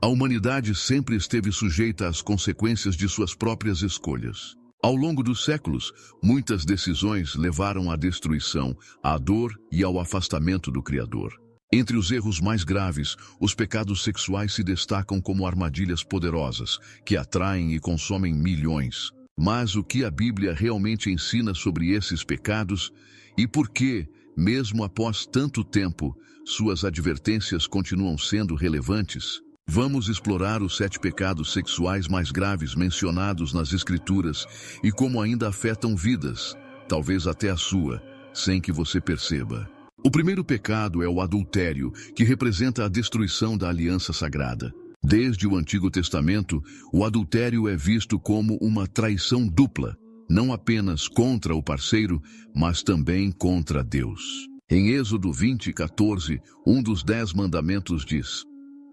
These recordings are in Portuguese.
A humanidade sempre esteve sujeita às consequências de suas próprias escolhas. Ao longo dos séculos, muitas decisões levaram à destruição, à dor e ao afastamento do Criador. Entre os erros mais graves, os pecados sexuais se destacam como armadilhas poderosas, que atraem e consomem milhões. Mas o que a Bíblia realmente ensina sobre esses pecados e por que, mesmo após tanto tempo, suas advertências continuam sendo relevantes? Vamos explorar os 7 pecados sexuais mais graves mencionados nas Escrituras e como ainda afetam vidas, talvez até a sua, sem que você perceba. O primeiro pecado é o adultério, que representa a destruição da aliança sagrada. Desde o Antigo Testamento, o adultério é visto como uma traição dupla, não apenas contra o parceiro, mas também contra Deus. Em Êxodo 20:14, um dos 10 mandamentos diz: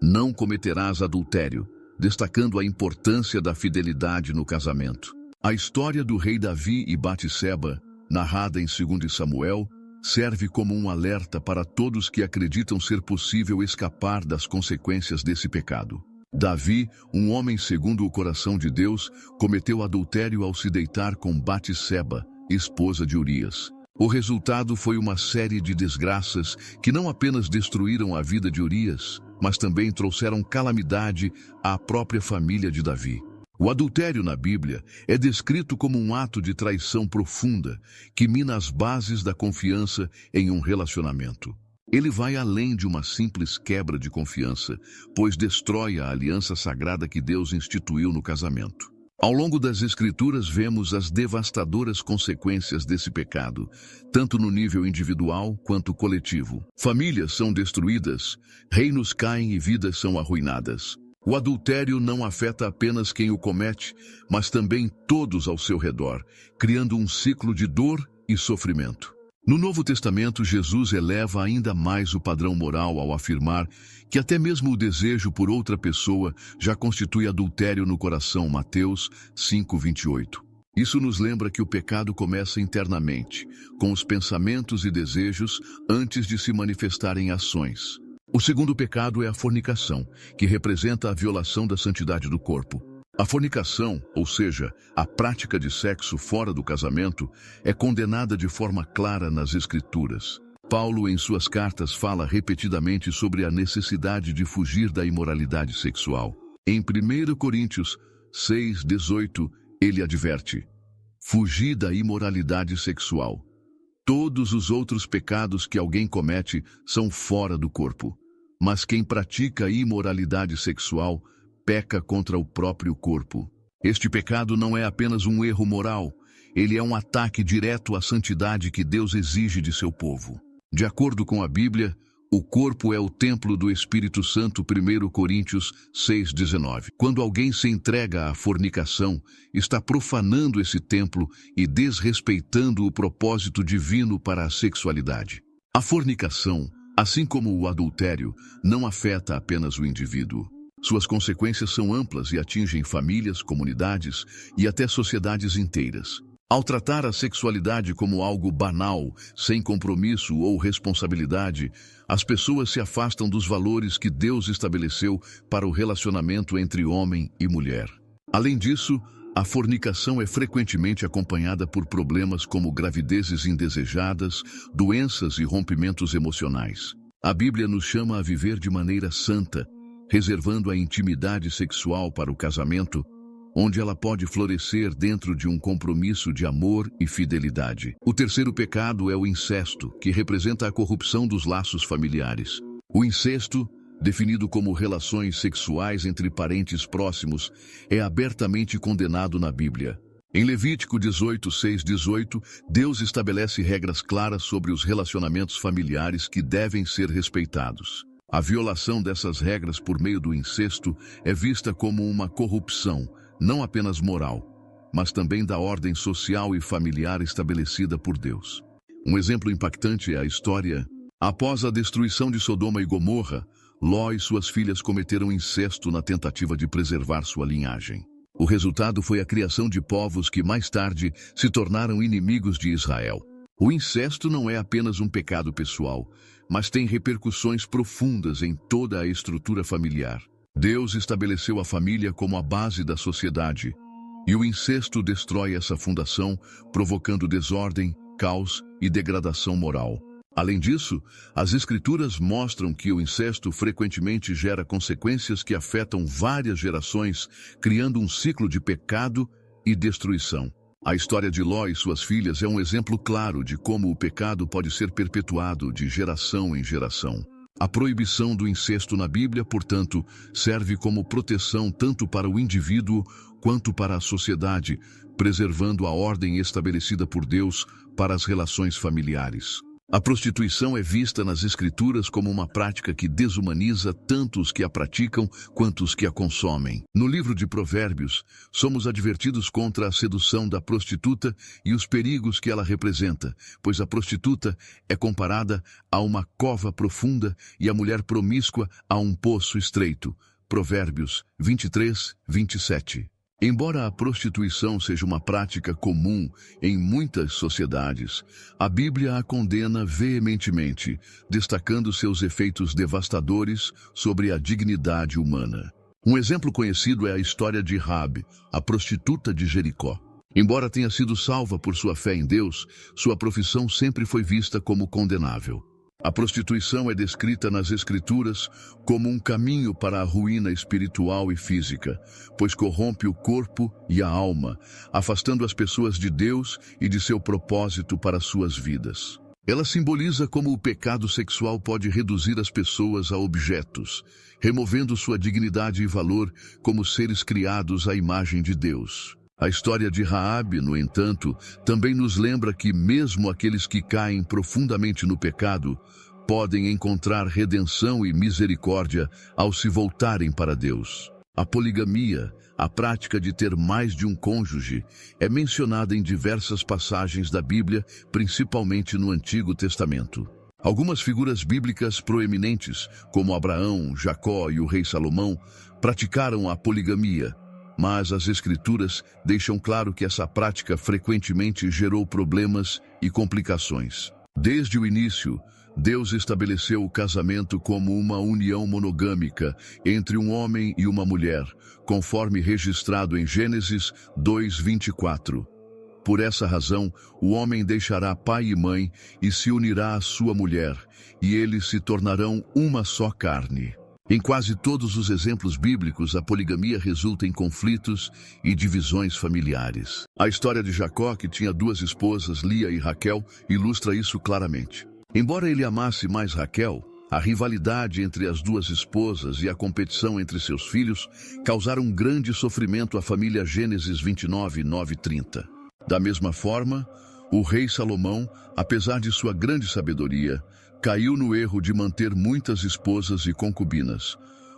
"Não cometerás adultério", destacando a importância da fidelidade no casamento. A história do rei Davi e Batseba, narrada em 2 Samuel, serve como um alerta para todos que acreditam ser possível escapar das consequências desse pecado. Davi, um homem segundo o coração de Deus, cometeu adultério ao se deitar com Batseba, esposa de Urias. O resultado foi uma série de desgraças que não apenas destruíram a vida de Urias, mas também trouxeram calamidade à própria família de Davi. O adultério na Bíblia é descrito como um ato de traição profunda que mina as bases da confiança em um relacionamento. Ele vai além de uma simples quebra de confiança, pois destrói a aliança sagrada que Deus instituiu no casamento. Ao longo das Escrituras vemos as devastadoras consequências desse pecado, tanto no nível individual quanto coletivo. Famílias são destruídas, reinos caem e vidas são arruinadas. O adultério não afeta apenas quem o comete, mas também todos ao seu redor, criando um ciclo de dor e sofrimento. No Novo Testamento, Jesus eleva ainda mais o padrão moral ao afirmar que até mesmo o desejo por outra pessoa já constitui adultério no coração. Mateus 5:28. Isso nos lembra que o pecado começa internamente, com os pensamentos e desejos, antes de se manifestar em ações. O segundo pecado é a fornicação, que representa a violação da santidade do corpo. A fornicação, ou seja, a prática de sexo fora do casamento, é condenada de forma clara nas Escrituras. Paulo, em suas cartas, fala repetidamente sobre a necessidade de fugir da imoralidade sexual. Em 1 Coríntios 6:18, ele adverte: "Fugir da imoralidade sexual. Todos os outros pecados que alguém comete são fora do corpo, mas quem pratica imoralidade sexual peca contra o próprio corpo." Este pecado não é apenas um erro moral, ele é um ataque direto à santidade que Deus exige de seu povo. De acordo com a Bíblia, o corpo é o templo do Espírito Santo. 1 Coríntios 6:19. Quando alguém se entrega à fornicação, está profanando esse templo e desrespeitando o propósito divino para a sexualidade. A fornicação, assim como o adultério, não afeta apenas o indivíduo. Suas consequências são amplas e atingem famílias, comunidades e até sociedades inteiras. Ao tratar a sexualidade como algo banal, sem compromisso ou responsabilidade, as pessoas se afastam dos valores que Deus estabeleceu para o relacionamento entre homem e mulher. Além disso, a fornicação é frequentemente acompanhada por problemas como gravidezes indesejadas, doenças e rompimentos emocionais. A Bíblia nos chama a viver de maneira santa, reservando a intimidade sexual para o casamento, onde ela pode florescer dentro de um compromisso de amor e fidelidade. O terceiro pecado é o incesto, que representa a corrupção dos laços familiares. O incesto, definido como relações sexuais entre parentes próximos, é abertamente condenado na Bíblia. Em Levítico 18:6-18, Deus estabelece regras claras sobre os relacionamentos familiares que devem ser respeitados. A violação dessas regras por meio do incesto é vista como uma corrupção, não apenas moral, mas também da ordem social e familiar estabelecida por Deus. Um exemplo impactante é a história. Após a destruição de Sodoma e Gomorra, Ló e suas filhas cometeram incesto na tentativa de preservar sua linhagem. O resultado foi a criação de povos que mais tarde se tornaram inimigos de Israel. O incesto não é apenas um pecado pessoal, mas tem repercussões profundas em toda a estrutura familiar. Deus estabeleceu a família como a base da sociedade, e o incesto destrói essa fundação, provocando desordem, caos e degradação moral. Além disso, as Escrituras mostram que o incesto frequentemente gera consequências que afetam várias gerações, criando um ciclo de pecado e destruição. A história de Ló e suas filhas é um exemplo claro de como o pecado pode ser perpetuado de geração em geração. A proibição do incesto na Bíblia, portanto, serve como proteção tanto para o indivíduo quanto para a sociedade, preservando a ordem estabelecida por Deus para as relações familiares. A prostituição é vista nas Escrituras como uma prática que desumaniza tanto os que a praticam quanto os que a consomem. No livro de Provérbios, somos advertidos contra a sedução da prostituta e os perigos que ela representa, pois a prostituta é comparada a uma cova profunda e a mulher promíscua a um poço estreito. Provérbios 23, 27. Embora a prostituição seja uma prática comum em muitas sociedades, a Bíblia a condena veementemente, destacando seus efeitos devastadores sobre a dignidade humana. Um exemplo conhecido é a história de Raabe, a prostituta de Jericó. Embora tenha sido salva por sua fé em Deus, sua profissão sempre foi vista como condenável. A prostituição é descrita nas Escrituras como um caminho para a ruína espiritual e física, pois corrompe o corpo e a alma, afastando as pessoas de Deus e de seu propósito para suas vidas. Ela simboliza como o pecado sexual pode reduzir as pessoas a objetos, removendo sua dignidade e valor como seres criados à imagem de Deus. A história de Raabe, no entanto, também nos lembra que mesmo aqueles que caem profundamente no pecado podem encontrar redenção e misericórdia ao se voltarem para Deus. A poligamia, a prática de ter mais de um cônjuge, é mencionada em diversas passagens da Bíblia, principalmente no Antigo Testamento. Algumas figuras bíblicas proeminentes, como Abraão, Jacó e o rei Salomão, praticaram a poligamia, mas as Escrituras deixam claro que essa prática frequentemente gerou problemas e complicações. Desde o início, Deus estabeleceu o casamento como uma união monogâmica entre um homem e uma mulher, conforme registrado em Gênesis 2:24. Por essa razão, o homem deixará pai e mãe e se unirá à sua mulher, e eles se tornarão uma só carne. Em quase todos os exemplos bíblicos, a poligamia resulta em conflitos e divisões familiares. A história de Jacó, que tinha duas esposas, Lia e Raquel, ilustra isso claramente. Embora ele amasse mais Raquel, a rivalidade entre as duas esposas e a competição entre seus filhos causaram grande sofrimento à família. Gênesis 29, 9 e 30. Da mesma forma, o rei Salomão, apesar de sua grande sabedoria, caiu no erro de manter muitas esposas e concubinas,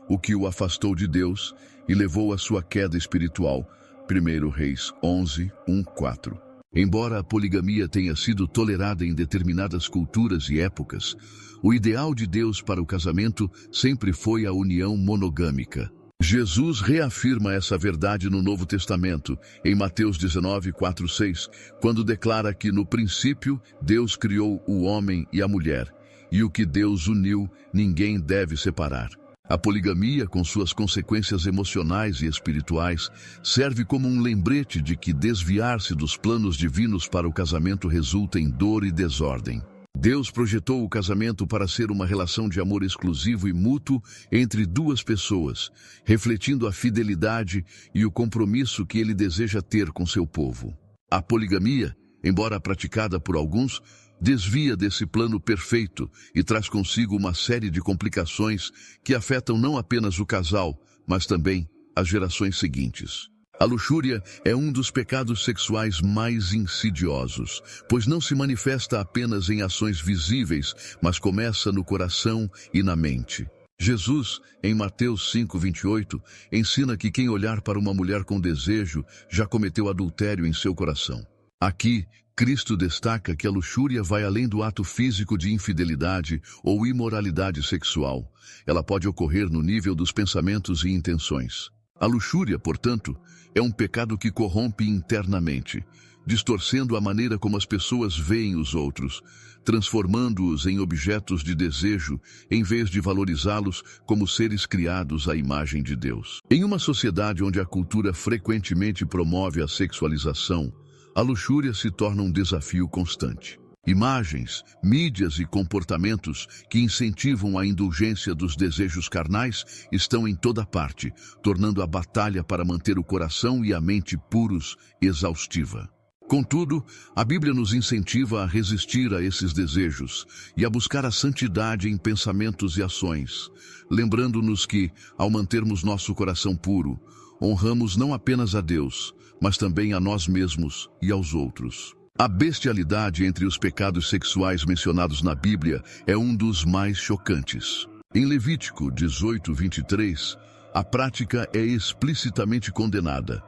o que o afastou de Deus e levou à sua queda espiritual. 1 Reis 11, 1, 4. Embora a poligamia tenha sido tolerada em determinadas culturas e épocas, o ideal de Deus para o casamento sempre foi a união monogâmica. Jesus reafirma essa verdade no Novo Testamento, em Mateus 19, 4, 6, quando declara que no princípio Deus criou o homem e a mulher, e o que Deus uniu, ninguém deve separar. A poligamia, com suas consequências emocionais e espirituais, serve como um lembrete de que desviar-se dos planos divinos para o casamento resulta em dor e desordem. Deus projetou o casamento para ser uma relação de amor exclusivo e mútuo entre duas pessoas, refletindo a fidelidade e o compromisso que Ele deseja ter com seu povo. A poligamia, embora praticada por alguns, desvia desse plano perfeito e traz consigo uma série de complicações que afetam não apenas o casal, mas também as gerações seguintes. A luxúria é um dos pecados sexuais mais insidiosos, pois não se manifesta apenas em ações visíveis, mas começa no coração e na mente. Jesus, em Mateus 5:28, ensina que quem olhar para uma mulher com desejo já cometeu adultério em seu coração. Aqui, Cristo destaca que a luxúria vai além do ato físico de infidelidade ou imoralidade sexual. Ela pode ocorrer no nível dos pensamentos e intenções. A luxúria, portanto, é um pecado que corrompe internamente, distorcendo a maneira como as pessoas veem os outros, transformando-os em objetos de desejo, em vez de valorizá-los como seres criados à imagem de Deus. Em uma sociedade onde a cultura frequentemente promove a sexualização, a luxúria se torna um desafio constante. Imagens, mídias e comportamentos que incentivam a indulgência dos desejos carnais estão em toda parte, tornando a batalha para manter o coração e a mente puros exaustiva. Contudo, a Bíblia nos incentiva a resistir a esses desejos e a buscar a santidade em pensamentos e ações, lembrando-nos que, ao mantermos nosso coração puro, honramos não apenas a Deus, mas também a nós mesmos e aos outros. A bestialidade entre os pecados sexuais mencionados na Bíblia é um dos mais chocantes. Em Levítico 18:23, a prática é explicitamente condenada.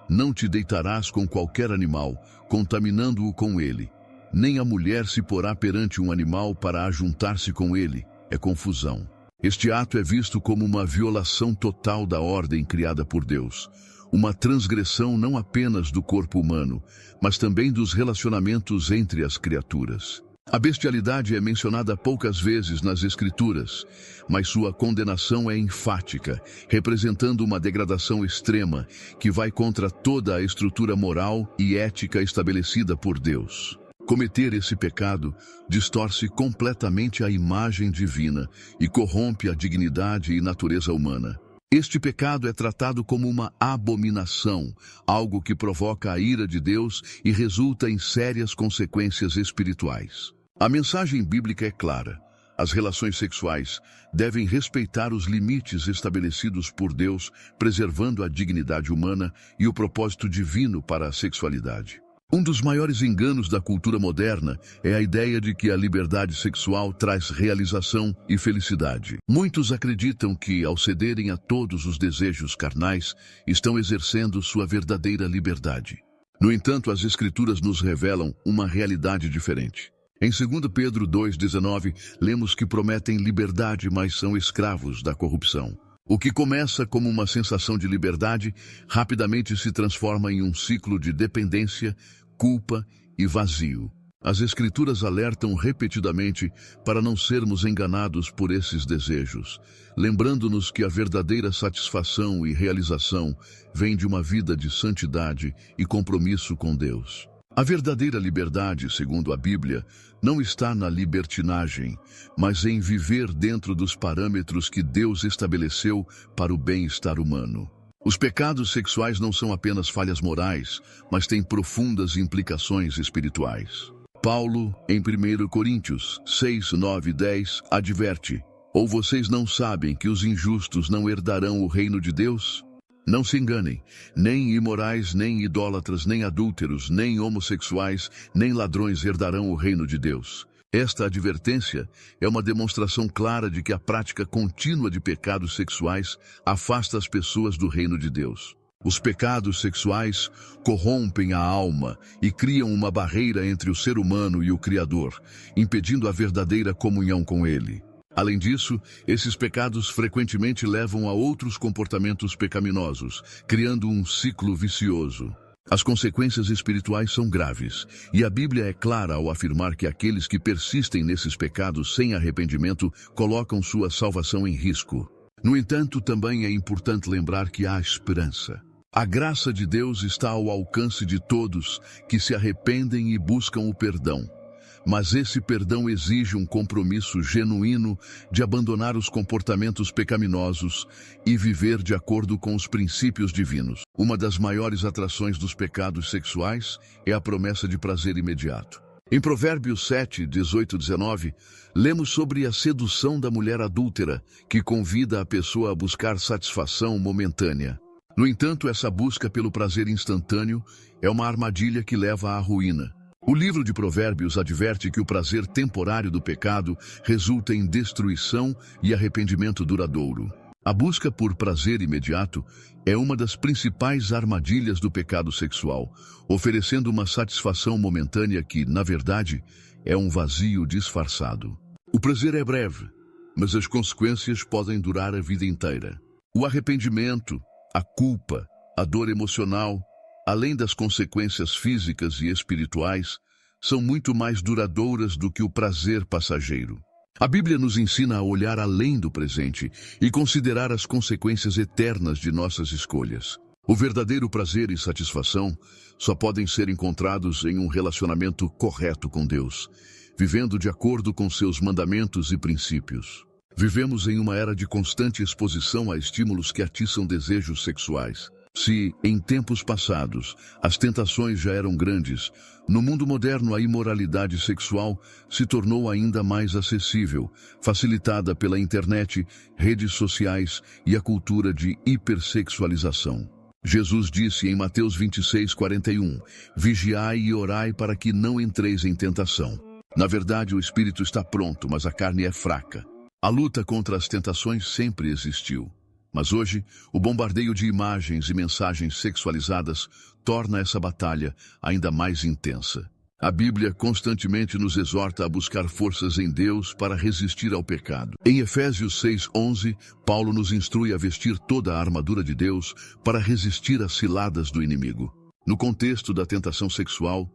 Não te deitarás com qualquer animal, contaminando-o com ele. Nem a mulher se porá perante um animal para ajuntar-se com ele. É confusão. Este ato é visto como uma violação total da ordem criada por Deus. Uma transgressão não apenas do corpo humano, mas também dos relacionamentos entre as criaturas. A bestialidade é mencionada poucas vezes nas Escrituras, mas sua condenação é enfática, representando uma degradação extrema que vai contra toda a estrutura moral e ética estabelecida por Deus. Cometer esse pecado distorce completamente a imagem divina e corrompe a dignidade e natureza humana. Este pecado é tratado como uma abominação, algo que provoca a ira de Deus e resulta em sérias consequências espirituais. A mensagem bíblica é clara. As relações sexuais devem respeitar os limites estabelecidos por Deus, preservando a dignidade humana e o propósito divino para a sexualidade. Um dos maiores enganos da cultura moderna é a ideia de que a liberdade sexual traz realização e felicidade. Muitos acreditam que, ao cederem a todos os desejos carnais, estão exercendo sua verdadeira liberdade. No entanto, as Escrituras nos revelam uma realidade diferente. Em 2 Pedro 2,19, lemos que prometem liberdade, mas são escravos da corrupção. O que começa como uma sensação de liberdade, rapidamente se transforma em um ciclo de dependência, culpa e vazio. As Escrituras alertam repetidamente para não sermos enganados por esses desejos, lembrando-nos que a verdadeira satisfação e realização vem de uma vida de santidade e compromisso com Deus. A verdadeira liberdade, segundo a Bíblia, não está na libertinagem, mas em viver dentro dos parâmetros que Deus estabeleceu para o bem-estar humano. Os pecados sexuais não são apenas falhas morais, mas têm profundas implicações espirituais. Paulo, em 1 Coríntios 6, 9 e 10, adverte: ou vocês não sabem que os injustos não herdarão o reino de Deus? Não se enganem, nem imorais, nem idólatras, nem adúlteros, nem homossexuais, nem ladrões herdarão o reino de Deus. Esta advertência é uma demonstração clara de que a prática contínua de pecados sexuais afasta as pessoas do reino de Deus. Os pecados sexuais corrompem a alma e criam uma barreira entre o ser humano e o Criador, impedindo a verdadeira comunhão com Ele. Além disso, esses pecados frequentemente levam a outros comportamentos pecaminosos, criando um ciclo vicioso. As consequências espirituais são graves, e a Bíblia é clara ao afirmar que aqueles que persistem nesses pecados sem arrependimento colocam sua salvação em risco. No entanto, também é importante lembrar que há esperança. A graça de Deus está ao alcance de todos que se arrependem e buscam o perdão. Mas esse perdão exige um compromisso genuíno de abandonar os comportamentos pecaminosos e viver de acordo com os princípios divinos. Uma das maiores atrações dos pecados sexuais é a promessa de prazer imediato. Em Provérbios 7, 18 e 19, lemos sobre a sedução da mulher adúltera, que convida a pessoa a buscar satisfação momentânea. No entanto, essa busca pelo prazer instantâneo é uma armadilha que leva à ruína. O livro de Provérbios adverte que o prazer temporário do pecado resulta em destruição e arrependimento duradouro. A busca por prazer imediato é uma das principais armadilhas do pecado sexual, oferecendo uma satisfação momentânea que, na verdade, é um vazio disfarçado. O prazer é breve, mas as consequências podem durar a vida inteira. O arrependimento, a culpa, a dor emocional, além das consequências físicas e espirituais, são muito mais duradouras do que o prazer passageiro. A Bíblia nos ensina a olhar além do presente e considerar as consequências eternas de nossas escolhas. O verdadeiro prazer e satisfação só podem ser encontrados em um relacionamento correto com Deus, vivendo de acordo com seus mandamentos e princípios. Vivemos em uma era de constante exposição a estímulos que atiçam desejos sexuais. Se, em tempos passados, as tentações já eram grandes, no mundo moderno a imoralidade sexual se tornou ainda mais acessível, facilitada pela internet, redes sociais e a cultura de hipersexualização. Jesus disse em Mateus 26:41, vigiai e orai para que não entreis em tentação. Na verdade, o espírito está pronto, mas a carne é fraca. A luta contra as tentações sempre existiu. Mas hoje, o bombardeio de imagens e mensagens sexualizadas torna essa batalha ainda mais intensa. A Bíblia constantemente nos exorta a buscar forças em Deus para resistir ao pecado. Em Efésios 6:11, Paulo nos instrui a vestir toda a armadura de Deus para resistir às ciladas do inimigo. No contexto da tentação sexual,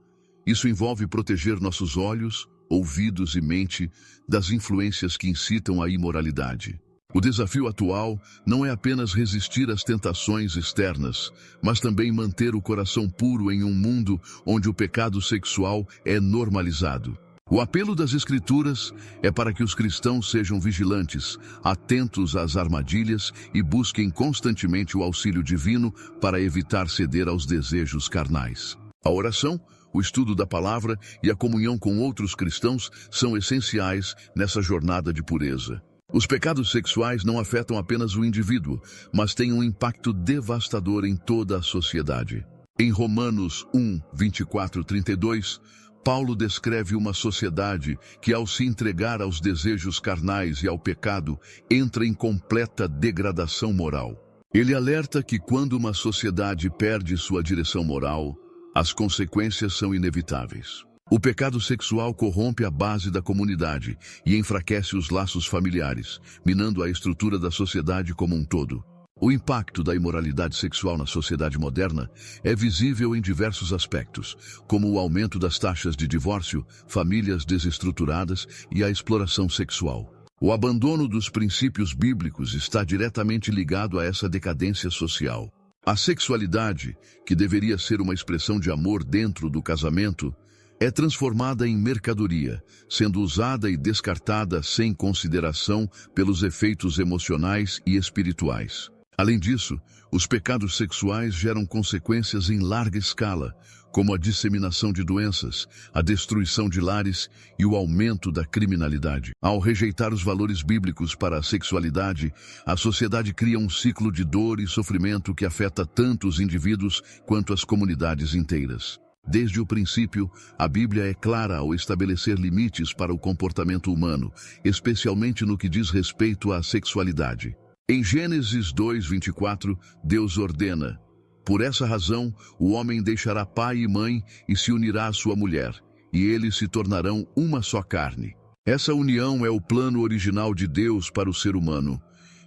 isso envolve proteger nossos olhos, ouvidos e mente das influências que incitam à imoralidade. O desafio atual não é apenas resistir às tentações externas, mas também manter o coração puro em um mundo onde o pecado sexual é normalizado. O apelo das Escrituras é para que os cristãos sejam vigilantes, atentos às armadilhas e busquem constantemente o auxílio divino para evitar ceder aos desejos carnais. A oração, o estudo da palavra e a comunhão com outros cristãos são essenciais nessa jornada de pureza. Os pecados sexuais não afetam apenas o indivíduo, mas têm um impacto devastador em toda a sociedade. Em Romanos 1:24-32, Paulo descreve uma sociedade que, ao se entregar aos desejos carnais e ao pecado, entra em completa degradação moral. Ele alerta que quando uma sociedade perde sua direção moral, as consequências são inevitáveis. O pecado sexual corrompe a base da comunidade e enfraquece os laços familiares, minando a estrutura da sociedade como um todo. O impacto da imoralidade sexual na sociedade moderna é visível em diversos aspectos, como o aumento das taxas de divórcio, famílias desestruturadas e a exploração sexual. O abandono dos princípios bíblicos está diretamente ligado a essa decadência social. A sexualidade, que deveria ser uma expressão de amor dentro do casamento, é transformada em mercadoria, sendo usada e descartada sem consideração pelos efeitos emocionais e espirituais. Além disso, os pecados sexuais geram consequências em larga escala, como a disseminação de doenças, a destruição de lares e o aumento da criminalidade. Ao rejeitar os valores bíblicos para a sexualidade, a sociedade cria um ciclo de dor e sofrimento que afeta tanto os indivíduos quanto as comunidades inteiras. Desde o princípio, a Bíblia é clara ao estabelecer limites para o comportamento humano, especialmente no que diz respeito à sexualidade. Em Gênesis 2:24, Deus ordena: por essa razão, o homem deixará pai e mãe e se unirá à sua mulher, e eles se tornarão uma só carne. Essa união é o plano original de Deus para o ser humano,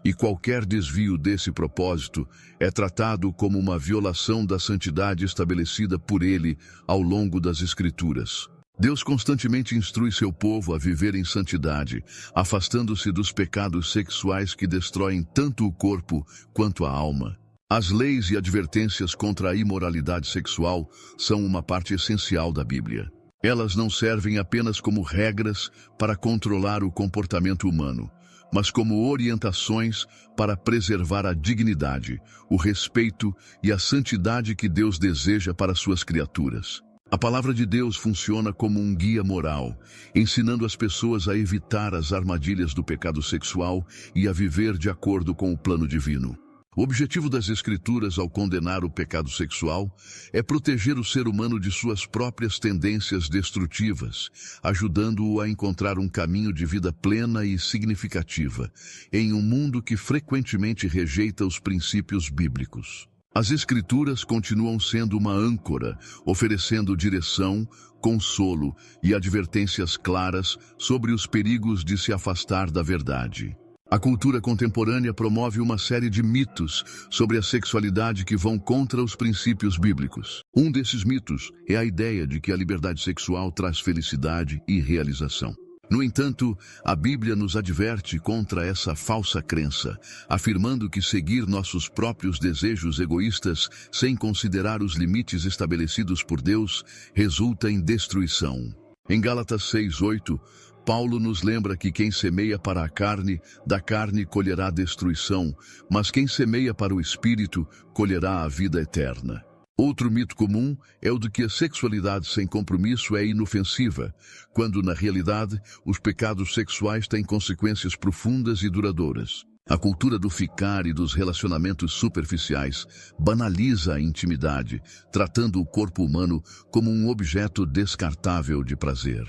e qualquer desvio desse propósito é tratado como uma violação da santidade estabelecida por ele ao longo das Escrituras. Deus constantemente instrui seu povo a viver em santidade, afastando-se dos pecados sexuais que destroem tanto o corpo quanto a alma. As leis e advertências contra a imoralidade sexual são uma parte essencial da Bíblia. Elas não servem apenas como regras para controlar o comportamento humano, mas como orientações para preservar a dignidade, o respeito e a santidade que Deus deseja para suas criaturas. A palavra de Deus funciona como um guia moral, ensinando as pessoas a evitar as armadilhas do pecado sexual e a viver de acordo com o plano divino. O objetivo das Escrituras ao condenar o pecado sexual é proteger o ser humano de suas próprias tendências destrutivas, ajudando-o a encontrar um caminho de vida plena e significativa, em um mundo que frequentemente rejeita os princípios bíblicos. As Escrituras continuam sendo uma âncora, oferecendo direção, consolo e advertências claras sobre os perigos de se afastar da verdade. A cultura contemporânea promove uma série de mitos sobre a sexualidade que vão contra os princípios bíblicos. Um desses mitos é a ideia de que a liberdade sexual traz felicidade e realização. No entanto, a Bíblia nos adverte contra essa falsa crença, afirmando que seguir nossos próprios desejos egoístas sem considerar os limites estabelecidos por Deus resulta em destruição. Em Gálatas 6:8, Paulo nos lembra que quem semeia para a carne, da carne colherá destruição, mas quem semeia para o Espírito, colherá a vida eterna. Outro mito comum é o de que a sexualidade sem compromisso é inofensiva, quando, na realidade, os pecados sexuais têm consequências profundas e duradouras. A cultura do ficar e dos relacionamentos superficiais banaliza a intimidade, tratando o corpo humano como um objeto descartável de prazer.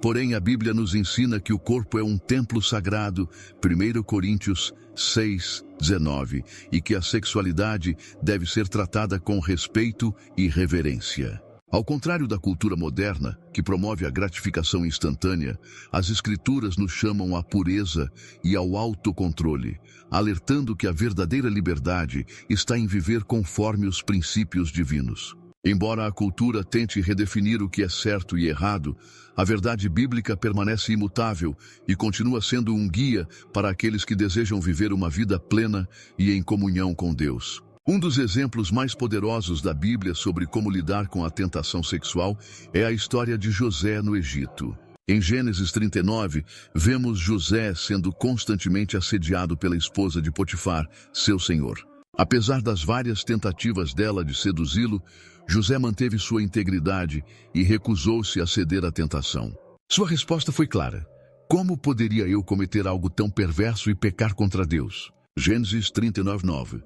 Porém, a Bíblia nos ensina que o corpo é um templo sagrado, 1 Coríntios 6:19, e que a sexualidade deve ser tratada com respeito e reverência. Ao contrário da cultura moderna, que promove a gratificação instantânea, as Escrituras nos chamam à pureza e ao autocontrole, alertando que a verdadeira liberdade está em viver conforme os princípios divinos. Embora a cultura tente redefinir o que é certo e errado, a verdade bíblica permanece imutável e continua sendo um guia para aqueles que desejam viver uma vida plena e em comunhão com Deus. Um dos exemplos mais poderosos da Bíblia sobre como lidar com a tentação sexual é a história de José no Egito. Em Gênesis 39, vemos José sendo constantemente assediado pela esposa de Potifar, seu senhor. Apesar das várias tentativas dela de seduzi-lo, José manteve sua integridade e recusou-se a ceder à tentação. Sua resposta foi clara: como poderia eu cometer algo tão perverso e pecar contra Deus? Gênesis 39:9.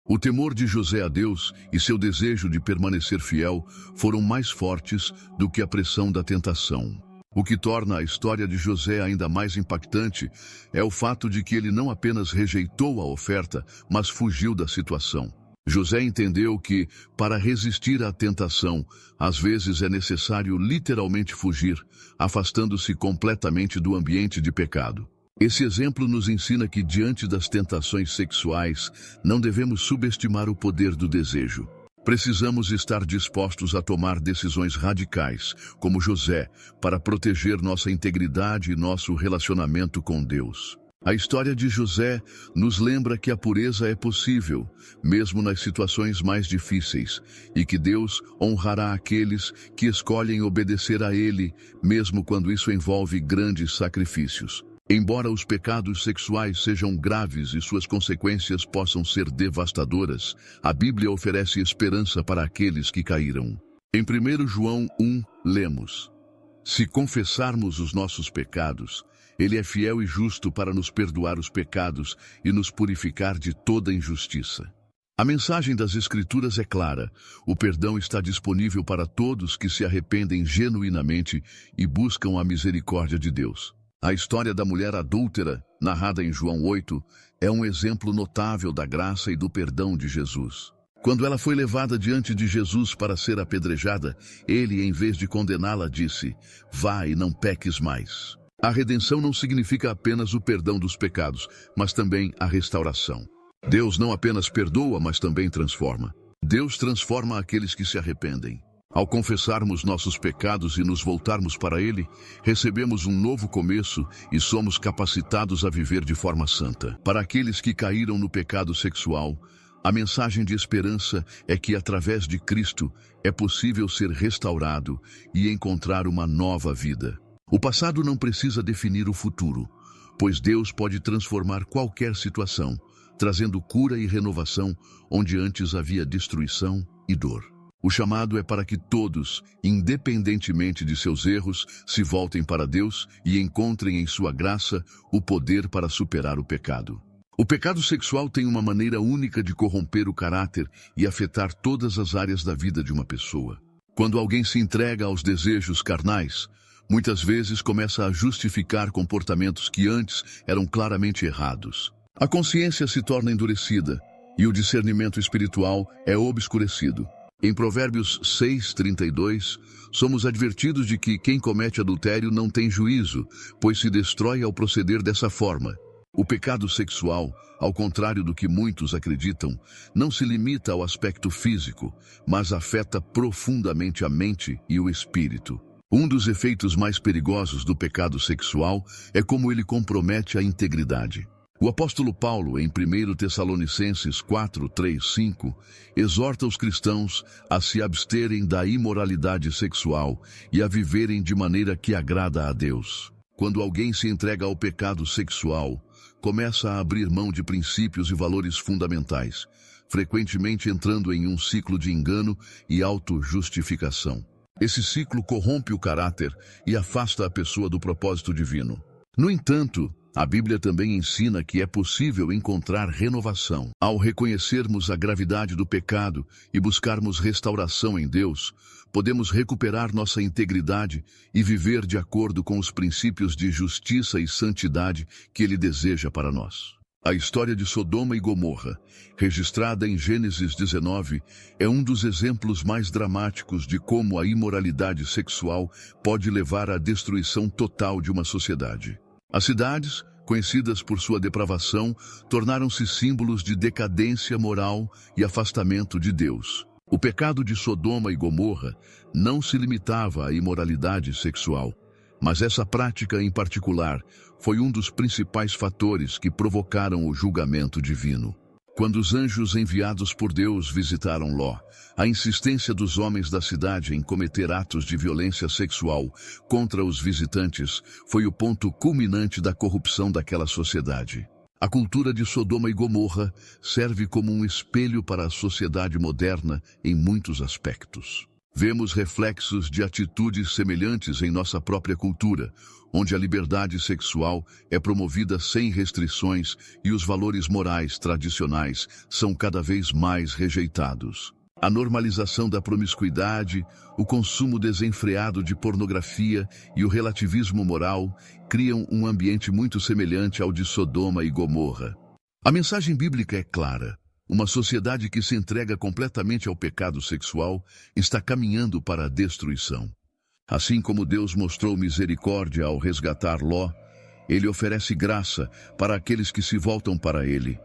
O temor de José a Deus e seu desejo de permanecer fiel foram mais fortes do que a pressão da tentação. O que torna a história de José ainda mais impactante é o fato de que ele não apenas rejeitou a oferta, mas fugiu da situação. José entendeu que, para resistir à tentação, às vezes é necessário literalmente fugir, afastando-se completamente do ambiente de pecado. Esse exemplo nos ensina que, diante das tentações sexuais, não devemos subestimar o poder do desejo. Precisamos estar dispostos a tomar decisões radicais, como José, para proteger nossa integridade e nosso relacionamento com Deus. A história de José nos lembra que a pureza é possível, mesmo nas situações mais difíceis, e que Deus honrará aqueles que escolhem obedecer a Ele, mesmo quando isso envolve grandes sacrifícios. Embora os pecados sexuais sejam graves e suas consequências possam ser devastadoras, a Bíblia oferece esperança para aqueles que caíram. Em 1 João 1, lemos: se confessarmos os nossos pecados, Ele é fiel e justo para nos perdoar os pecados e nos purificar de toda injustiça. A mensagem das Escrituras é clara: o perdão está disponível para todos que se arrependem genuinamente e buscam a misericórdia de Deus. A história da mulher adúltera, narrada em João 8, é um exemplo notável da graça e do perdão de Jesus. Quando ela foi levada diante de Jesus para ser apedrejada, ele, em vez de condená-la, disse: vá e não peques mais. A redenção não significa apenas o perdão dos pecados, mas também a restauração. Deus não apenas perdoa, mas também transforma. Deus transforma aqueles que se arrependem. Ao confessarmos nossos pecados e nos voltarmos para Ele, recebemos um novo começo e somos capacitados a viver de forma santa. Para aqueles que caíram no pecado sexual, a mensagem de esperança é que, através de Cristo, é possível ser restaurado e encontrar uma nova vida. O passado não precisa definir o futuro, pois Deus pode transformar qualquer situação, trazendo cura e renovação onde antes havia destruição e dor. O chamado é para que todos, independentemente de seus erros, se voltem para Deus e encontrem em sua graça o poder para superar o pecado. O pecado sexual tem uma maneira única de corromper o caráter e afetar todas as áreas da vida de uma pessoa. Quando alguém se entrega aos desejos carnais, muitas vezes começa a justificar comportamentos que antes eram claramente errados. A consciência se torna endurecida e o discernimento espiritual é obscurecido. Em Provérbios 6:32, somos advertidos de que quem comete adultério não tem juízo, pois se destrói ao proceder dessa forma. O pecado sexual, ao contrário do que muitos acreditam, não se limita ao aspecto físico, mas afeta profundamente a mente e o espírito. Um dos efeitos mais perigosos do pecado sexual é como ele compromete a integridade. O apóstolo Paulo, em 1 Tessalonicenses 4, 3, 5, exorta os cristãos a se absterem da imoralidade sexual e a viverem de maneira que agrada a Deus. Quando alguém se entrega ao pecado sexual, começa a abrir mão de princípios e valores fundamentais, frequentemente entrando em um ciclo de engano e autojustificação. Esse ciclo corrompe o caráter e afasta a pessoa do propósito divino. No entanto, a Bíblia também ensina que é possível encontrar renovação. Ao reconhecermos a gravidade do pecado e buscarmos restauração em Deus, podemos recuperar nossa integridade e viver de acordo com os princípios de justiça e santidade que Ele deseja para nós. A história de Sodoma e Gomorra, registrada em Gênesis 19, é um dos exemplos mais dramáticos de como a imoralidade sexual pode levar à destruição total de uma sociedade. As cidades, conhecidas por sua depravação, tornaram-se símbolos de decadência moral e afastamento de Deus. O pecado de Sodoma e Gomorra não se limitava à imoralidade sexual, mas essa prática em particular foi um dos principais fatores que provocaram o julgamento divino. Quando os anjos enviados por Deus visitaram Ló, a insistência dos homens da cidade em cometer atos de violência sexual contra os visitantes foi o ponto culminante da corrupção daquela sociedade. A cultura de Sodoma e Gomorra serve como um espelho para a sociedade moderna em muitos aspectos. Vemos reflexos de atitudes semelhantes em nossa própria cultura, onde a liberdade sexual é promovida sem restrições e os valores morais tradicionais são cada vez mais rejeitados. A normalização da promiscuidade, o consumo desenfreado de pornografia e o relativismo moral criam um ambiente muito semelhante ao de Sodoma e Gomorra. A mensagem bíblica é clara. Uma sociedade que se entrega completamente ao pecado sexual está caminhando para a destruição. Assim como Deus mostrou misericórdia ao resgatar Ló, Ele oferece graça para aqueles que se voltam para Ele.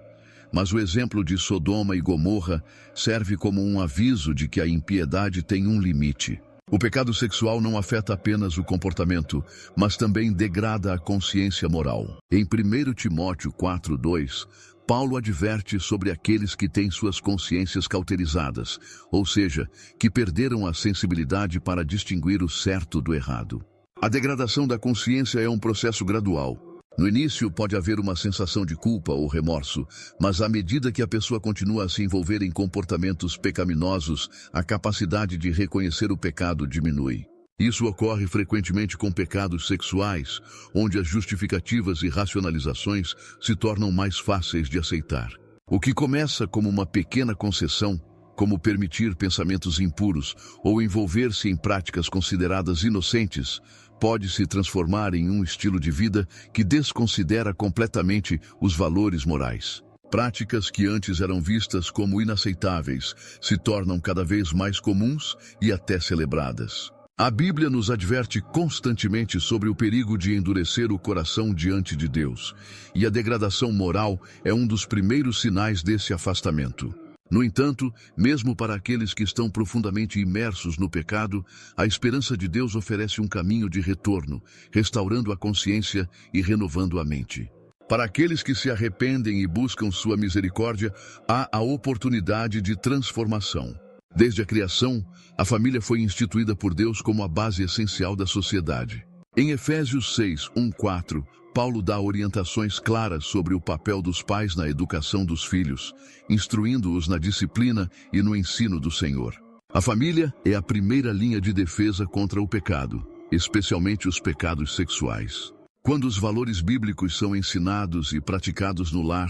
Mas o exemplo de Sodoma e Gomorra serve como um aviso de que a impiedade tem um limite. O pecado sexual não afeta apenas o comportamento, mas também degrada a consciência moral. Em 1 Timóteo 4:2, Paulo adverte sobre aqueles que têm suas consciências cauterizadas, ou seja, que perderam a sensibilidade para distinguir o certo do errado. A degradação da consciência é um processo gradual. No início pode haver uma sensação de culpa ou remorso, mas à medida que a pessoa continua a se envolver em comportamentos pecaminosos, a capacidade de reconhecer o pecado diminui. Isso ocorre frequentemente com pecados sexuais, onde as justificativas e racionalizações se tornam mais fáceis de aceitar. O que começa como uma pequena concessão, como permitir pensamentos impuros ou envolver-se em práticas consideradas inocentes, pode se transformar em um estilo de vida que desconsidera completamente os valores morais. Práticas que antes eram vistas como inaceitáveis se tornam cada vez mais comuns e até celebradas. A Bíblia nos adverte constantemente sobre o perigo de endurecer o coração diante de Deus, e a degradação moral é um dos primeiros sinais desse afastamento. No entanto, mesmo para aqueles que estão profundamente imersos no pecado, a esperança de Deus oferece um caminho de retorno, restaurando a consciência e renovando a mente. Para aqueles que se arrependem e buscam sua misericórdia, há a oportunidade de transformação. Desde a criação, a família foi instituída por Deus como a base essencial da sociedade. Em Efésios 6:1-4, Paulo dá orientações claras sobre o papel dos pais na educação dos filhos, instruindo-os na disciplina e no ensino do Senhor. A família é a primeira linha de defesa contra o pecado, especialmente os pecados sexuais. Quando os valores bíblicos são ensinados e praticados no lar,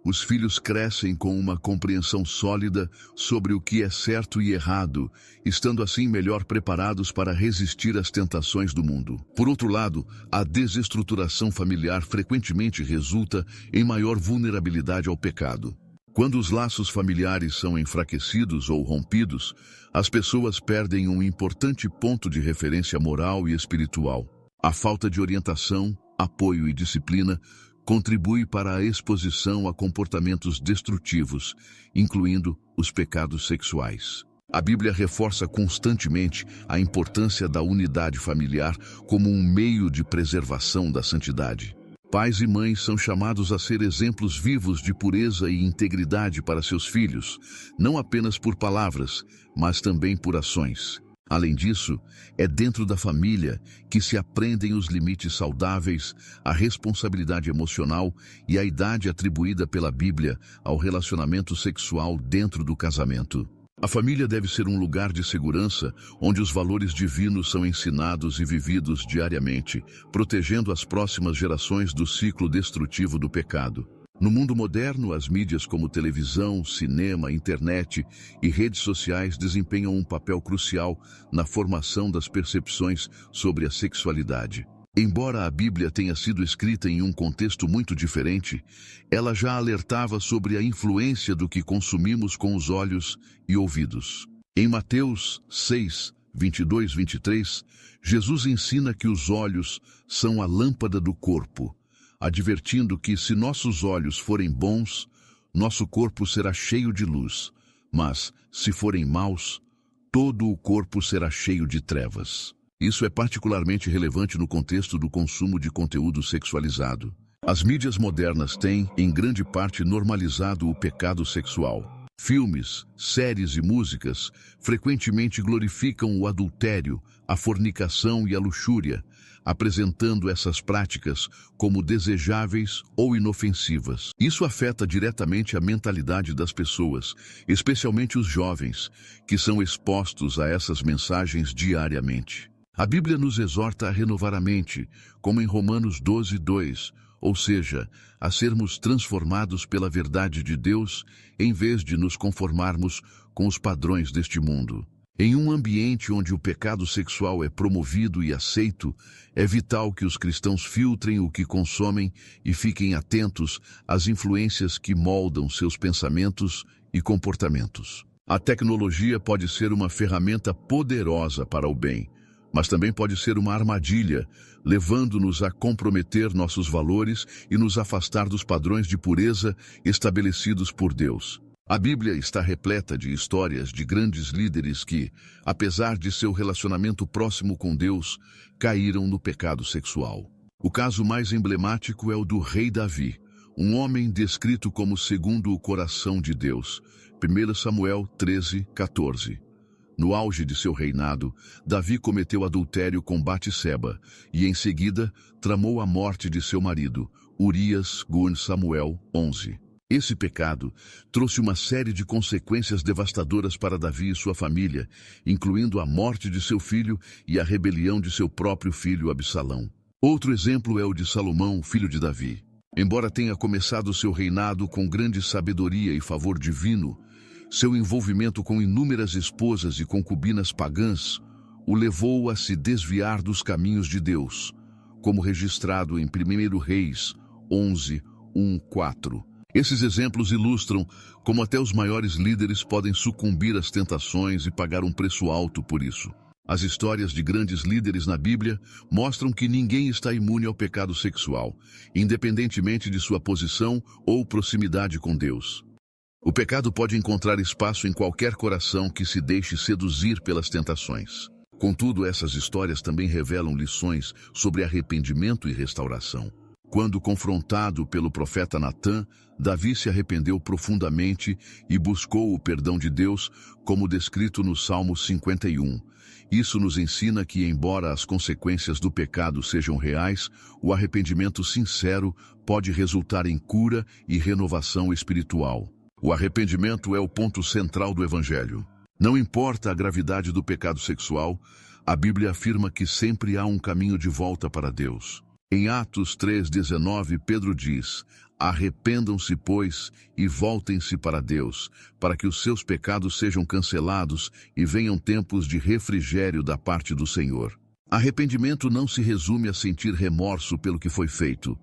os filhos crescem com uma compreensão sólida sobre o que é certo e errado, estando assim melhor preparados para resistir às tentações do mundo. Por outro lado, a desestruturação familiar frequentemente resulta em maior vulnerabilidade ao pecado. Quando os laços familiares são enfraquecidos ou rompidos, as pessoas perdem um importante ponto de referência moral e espiritual. A falta de orientação, apoio e disciplina contribui para a exposição a comportamentos destrutivos, incluindo os pecados sexuais. A Bíblia reforça constantemente a importância da unidade familiar como um meio de preservação da santidade. Pais e mães são chamados a ser exemplos vivos de pureza e integridade para seus filhos, não apenas por palavras, mas também por ações. Além disso, é dentro da família que se aprendem os limites saudáveis, a responsabilidade emocional e a idade atribuída pela Bíblia ao relacionamento sexual dentro do casamento. A família deve ser um lugar de segurança onde os valores divinos são ensinados e vividos diariamente, protegendo as próximas gerações do ciclo destrutivo do pecado. No mundo moderno, as mídias como televisão, cinema, internet e redes sociais desempenham um papel crucial na formação das percepções sobre a sexualidade. Embora a Bíblia tenha sido escrita em um contexto muito diferente, ela já alertava sobre a influência do que consumimos com os olhos e ouvidos. Em Mateus 6, 22-23, Jesus ensina que os olhos são a lâmpada do corpo, advertindo que se nossos olhos forem bons, nosso corpo será cheio de luz, mas, se forem maus, todo o corpo será cheio de trevas. Isso é particularmente relevante no contexto do consumo de conteúdo sexualizado. As mídias modernas têm, em grande parte, normalizado o pecado sexual. Filmes, séries e músicas frequentemente glorificam o adultério, a fornicação e a luxúria, apresentando essas práticas como desejáveis ou inofensivas. Isso afeta diretamente a mentalidade das pessoas, especialmente os jovens, que são expostos a essas mensagens diariamente. A Bíblia nos exorta a renovar a mente, como em Romanos 12, 2, ou seja, a sermos transformados pela verdade de Deus, em vez de nos conformarmos com os padrões deste mundo. Em um ambiente onde o pecado sexual é promovido e aceito, é vital que os cristãos filtrem o que consomem e fiquem atentos às influências que moldam seus pensamentos e comportamentos. A tecnologia pode ser uma ferramenta poderosa para o bem, mas também pode ser uma armadilha, levando-nos a comprometer nossos valores e nos afastar dos padrões de pureza estabelecidos por Deus. A Bíblia está repleta de histórias de grandes líderes que, apesar de seu relacionamento próximo com Deus, caíram no pecado sexual. O caso mais emblemático é o do rei Davi, um homem descrito como segundo o coração de Deus. 1 Samuel 13, 14. No auge de seu reinado, Davi cometeu adultério com Batseba e, em seguida, tramou a morte de seu marido, Urias, segundo Samuel 11. Esse pecado trouxe uma série de consequências devastadoras para Davi e sua família, incluindo a morte de seu filho e a rebelião de seu próprio filho Absalão. Outro exemplo é o de Salomão, filho de Davi. Embora tenha começado seu reinado com grande sabedoria e favor divino, seu envolvimento com inúmeras esposas e concubinas pagãs o levou a se desviar dos caminhos de Deus, como registrado em 1 Reis 11, 1, 4. Esses exemplos ilustram como até os maiores líderes podem sucumbir às tentações e pagar um preço alto por isso. As histórias de grandes líderes na Bíblia mostram que ninguém está imune ao pecado sexual, independentemente de sua posição ou proximidade com Deus. O pecado pode encontrar espaço em qualquer coração que se deixe seduzir pelas tentações. Contudo, essas histórias também revelam lições sobre arrependimento e restauração. Quando confrontado pelo profeta Natã, Davi se arrependeu profundamente e buscou o perdão de Deus, como descrito no Salmo 51. Isso nos ensina que, embora as consequências do pecado sejam reais, o arrependimento sincero pode resultar em cura e renovação espiritual. O arrependimento é o ponto central do Evangelho. Não importa a gravidade do pecado sexual, a Bíblia afirma que sempre há um caminho de volta para Deus. Em Atos 3,19, Pedro diz: "Arrependam-se, pois, e voltem-se para Deus, para que os seus pecados sejam cancelados e venham tempos de refrigério da parte do Senhor." Arrependimento não se resume a sentir remorso pelo que foi feito,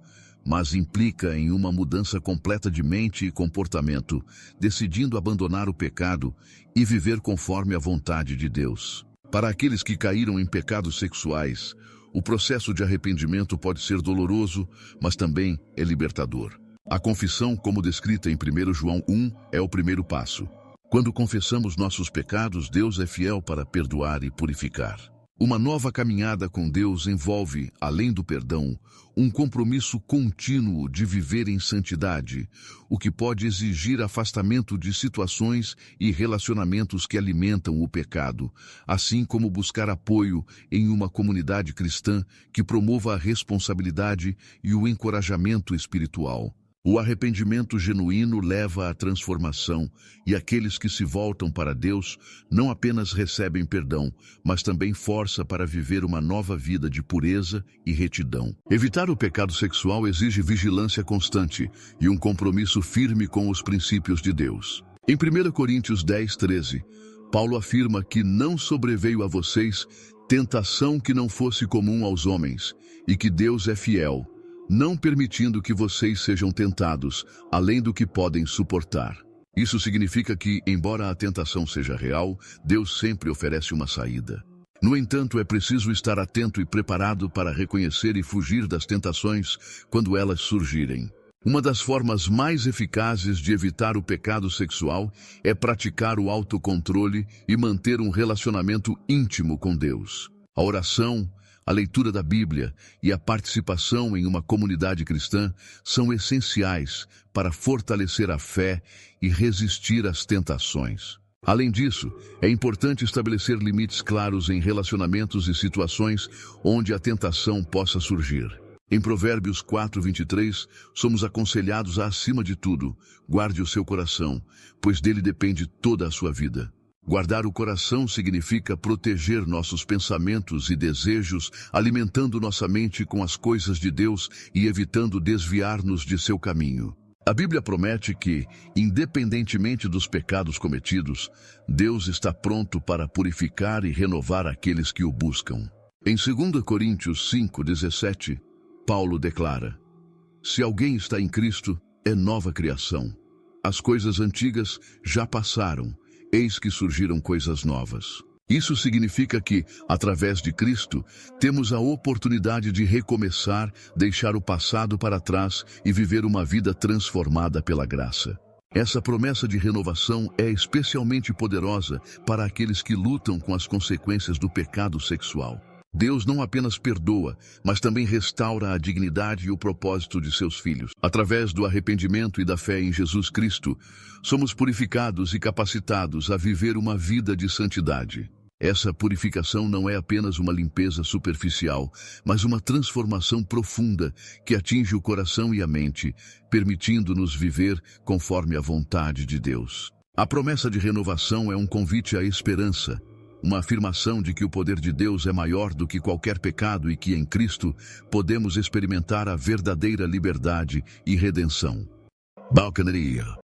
mas implica em uma mudança completa de mente e comportamento, decidindo abandonar o pecado e viver conforme a vontade de Deus. Para aqueles que caíram em pecados sexuais, O processo de arrependimento pode ser doloroso, mas também é libertador. A confissão, como descrita em 1 João 1, é o primeiro passo. Quando confessamos nossos pecados, Deus é fiel para perdoar e purificar. Uma nova caminhada com Deus envolve, além do perdão, um compromisso contínuo de viver em santidade, o que pode exigir afastamento de situações e relacionamentos que alimentam o pecado, assim como buscar apoio em uma comunidade cristã que promova a responsabilidade e o encorajamento espiritual. O arrependimento genuíno leva à transformação, e aqueles que se voltam para Deus não apenas recebem perdão, mas também força para viver uma nova vida de pureza e retidão. Evitar o pecado sexual exige vigilância constante e um compromisso firme com os princípios de Deus. Em 1 Coríntios 10:13, Paulo afirma que não sobreveio a vocês tentação que não fosse comum aos homens, e que Deus é fiel, não permitindo que vocês sejam tentados, além do que podem suportar. Isso significa que, embora a tentação seja real, Deus sempre oferece uma saída. No entanto, é preciso estar atento e preparado para reconhecer e fugir das tentações quando elas surgirem. Uma das formas mais eficazes de evitar o pecado sexual é praticar o autocontrole e manter um relacionamento íntimo com Deus. A oração, a leitura da Bíblia e a participação em uma comunidade cristã são essenciais para fortalecer a fé e resistir às tentações. Além disso, é importante estabelecer limites claros em relacionamentos e situações onde a tentação possa surgir. Em Provérbios 4:23, somos aconselhados a, acima de tudo, guarde o seu coração, pois dele depende toda a sua vida. Guardar o coração significa proteger nossos pensamentos e desejos, alimentando nossa mente com as coisas de Deus e evitando desviar-nos de seu caminho. A Bíblia promete que, independentemente dos pecados cometidos, Deus está pronto para purificar e renovar aqueles que o buscam. Em 2 Coríntios 5:17, Paulo declara: se alguém está em Cristo, é nova criação. As coisas antigas já passaram, eis que surgiram coisas novas. Isso significa que, através de Cristo, temos a oportunidade de recomeçar, deixar o passado para trás e viver uma vida transformada pela graça. Essa promessa de renovação é especialmente poderosa para aqueles que lutam com as consequências do pecado sexual. Deus não apenas perdoa, mas também restaura a dignidade e o propósito de seus filhos. Através do arrependimento e da fé em Jesus Cristo, somos purificados e capacitados a viver uma vida de santidade. Essa purificação não é apenas uma limpeza superficial, mas uma transformação profunda que atinge o coração e a mente, permitindo-nos viver conforme a vontade de Deus. A promessa de renovação é um convite à esperança, uma afirmação de que o poder de Deus é maior do que qualquer pecado e que em Cristo podemos experimentar a verdadeira liberdade e redenção. Balcanaria.